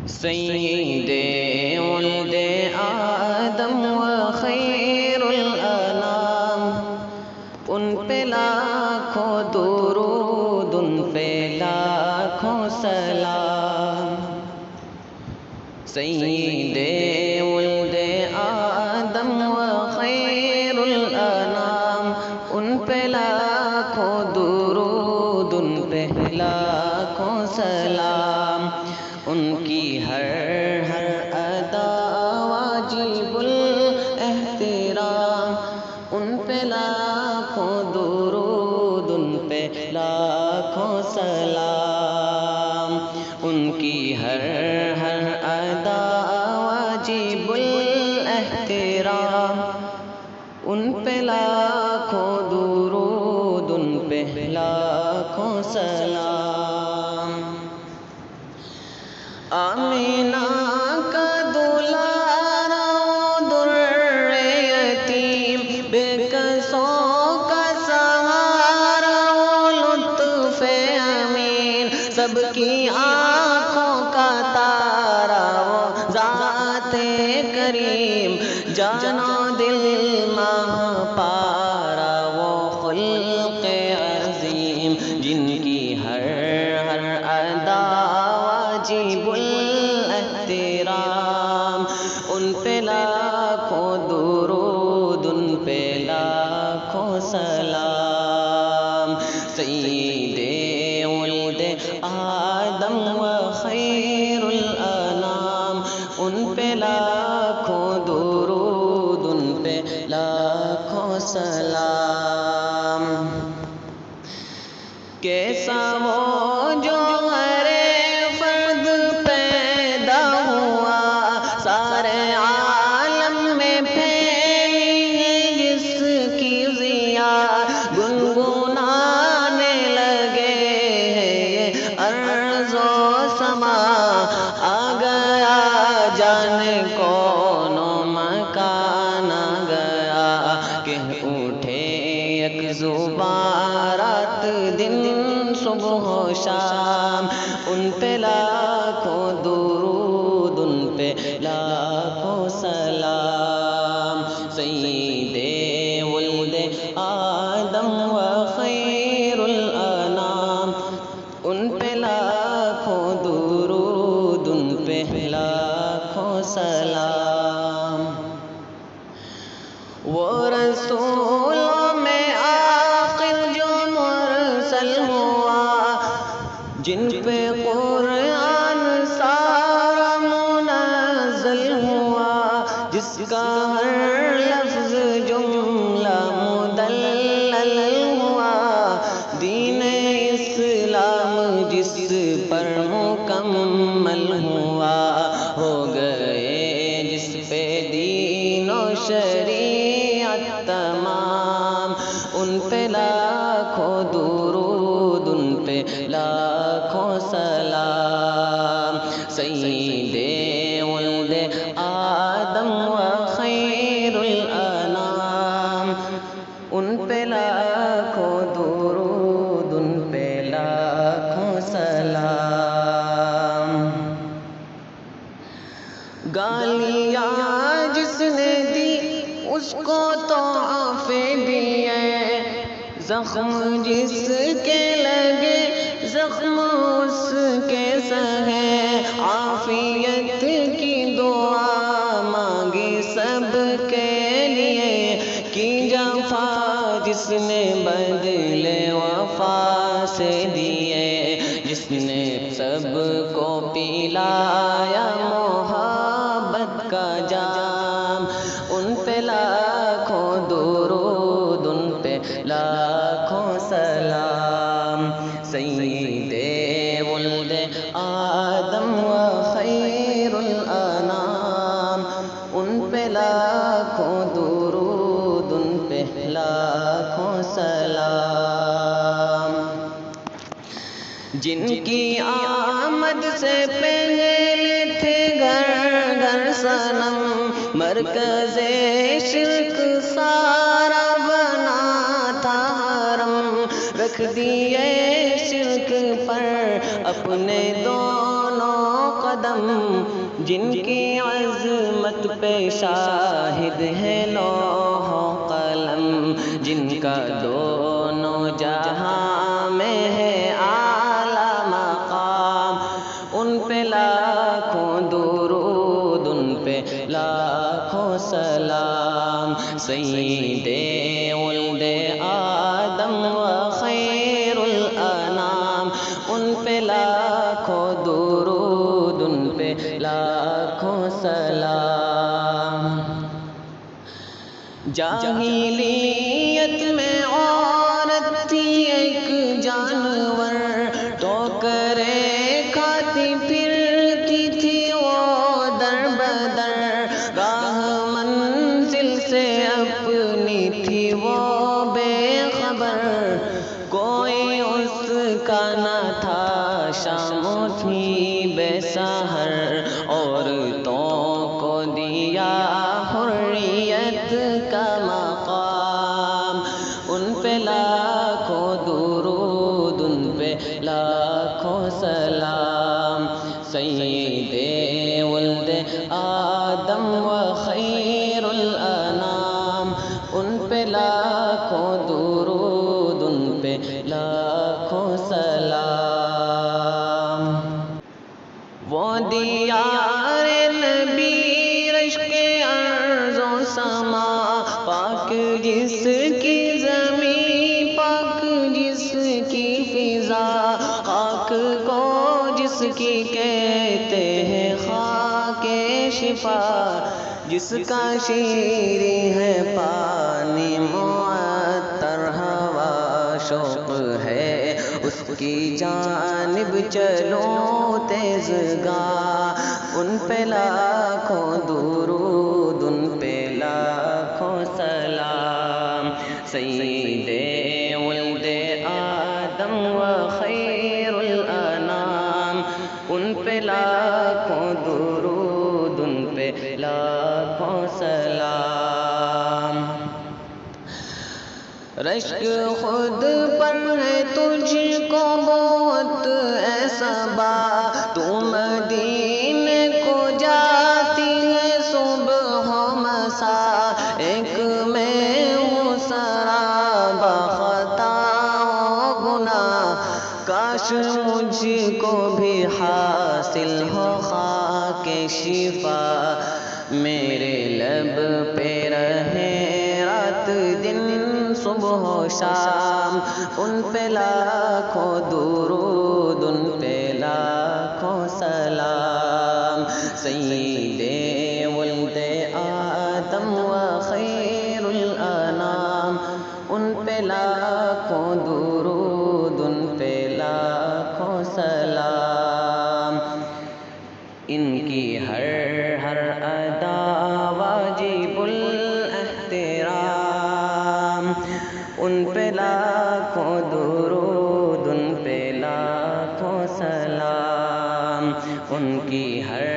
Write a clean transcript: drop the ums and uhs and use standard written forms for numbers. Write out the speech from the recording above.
سید ولد آدم و خیر الانام، ان پہ لاکھوں درود، ان پہ لاکھوں سلام۔ سید ولد آدم و خیر الانام، ان پہ لاکھوں درود، ان پہ لاکھوں سلام۔ ان کی ہر ادا واجب الاحترام، ان پہ لاکھوں درود، ان پہ لاکھوں سلام۔ ان کی ہر ادا واجب الاحترام، ان پہ لاکھوں درود، ان پہ لاکھوں سلام۔ آمینہ کا دلارا در یتیم، بے کسوں کا سہارا لطف امین، سب کی آنکھوں کا تارا وہ ذات کریم، جان و دل ماہ پارا وہ خلق عظیم، جن کی ہر ادا واجب الاحترام، ان پہ لاکھوں درود، ان پہ لاکھوں سلام۔ سید ولد آدم و خیر الانام، ان پہ لاکھوں درود، ان پہ لاکھوں سلام۔ کیسا وہ جو ہر فرد پیدا ہوا، سارے عالم میں پھیلی ہے جس کی ضیا، گنگنانے لگے ہیں یہ ارض و سما، آ گیا جانے کون و مکان آ گیا، کہ اٹھے یک زبان رات دن صبح و شام، ان پہ لاکھوں درود، ان پہ لاکھوں سلام۔ سید ولد آدم و خیر الانام، ان پہ لاکھوں درود، ان پہ لاکھوں سلام۔ وہ رسولوں میں آخر جو مرسل ہوا، جن پہ قرآن سارا منزل ہوا، جس کا ہر لفظ جملہ مدلل ہوا، دین اسلام جس پر مکمل ہوا، ہو گئے جس پہ دین و شریعت تمام، ان پہ لاکھوں درود، ان پہ لاکھوں سلام۔ سید ولد آدم و خیر الانام، ان پہ لاکھوں درود، ان پہ لاکھوں سلام۔ گالیاں جس نے دی اس کو تحفے دیے، زخم جس کے لگے زخم اس کے سہے، عافیت کی دعا مانگی سب کے لیے، کی جفا جس نے بدلے وفا سے دیے، جس نے سب کو پلایا محبت کا جام، ان پہ لاکھوں درود، ان پہ لاکھوں سلام۔ سید ولد آدم و خیر الانام، ان پہ لاکھوں درود، ان پہ لاکھوں سلام۔ جن کی آمد سے پہلے تھے گھر گھر صنم، مرکز شرک سارا بنا تھا حرم، رکھ دیے شرک پر اپنے دونوں قدم، قدم، جن کی عظمت پہ شاہد ہے لوح و قلم، جن کا دونوں جہاں میں ہے اعلیٰ مقام، ان پہ لاکھوں درود، ان پہ لاکھوں سلام۔ سید ولد آدم و خیر الانام، ان پہ لاکھوں درود، ان پہ لاکھوں سلام۔ جاہلیت میں عورت تھی ایک جانور، ٹھوکریں کھاتی پھرتی تھی وہ در بدر، راہ منزل سے اپنی تھی وہ بے خبر، کوئی اس کا نہ تھا شام تھی بے سحر، عورتوں کو دیا حریت کا مقام، ان پہ لاکھوں درود، ان پہ لاکھوں سلام۔ سید ولد آدم و خیر الانام، ان پہ لاکھوں درود، ان پہ لاکھوں سلام۔ وہ دیار نبی رشک ارض و سما، پاک جس کی زمین، پاک جس کی فضا، خاک کو جس کی کہتے ہیں خاک شفا، جس کا شیریں ہے پانی معطر ہوا، شوق ہے اس کی جانب چلوں تیز گاہ، ان پہ لاکھوں درود، ان پہ لاکھوں سلام۔ سید ولد آدم و خیر الانام، ان پہ لاکھوں درود، ان پہ لاکھوں سلام۔ رشک خود پر ہے تجھ کو بہت اے صبا، تو مدینے کو جاتی ہے صبح و مساء، ایک میں ہوں سرابہ خطا و گناہ، کاش مجھ کو بھی حاصل ہو خاک شفا، میرے لب پہ رہے رات دن صبح و شام، ان پہ لاکھوں درود، ان پہ لاکھوں سلام۔ سید ولد آدم و خیر الانام، ان پہ لاکھوں درود، ان پہ لاکھوں سلام۔ ان کی ہر ادا واجب الاحترام، ان پہ لاکھوں درود، ان پہ لاکھوں سلام۔ ان کی ہر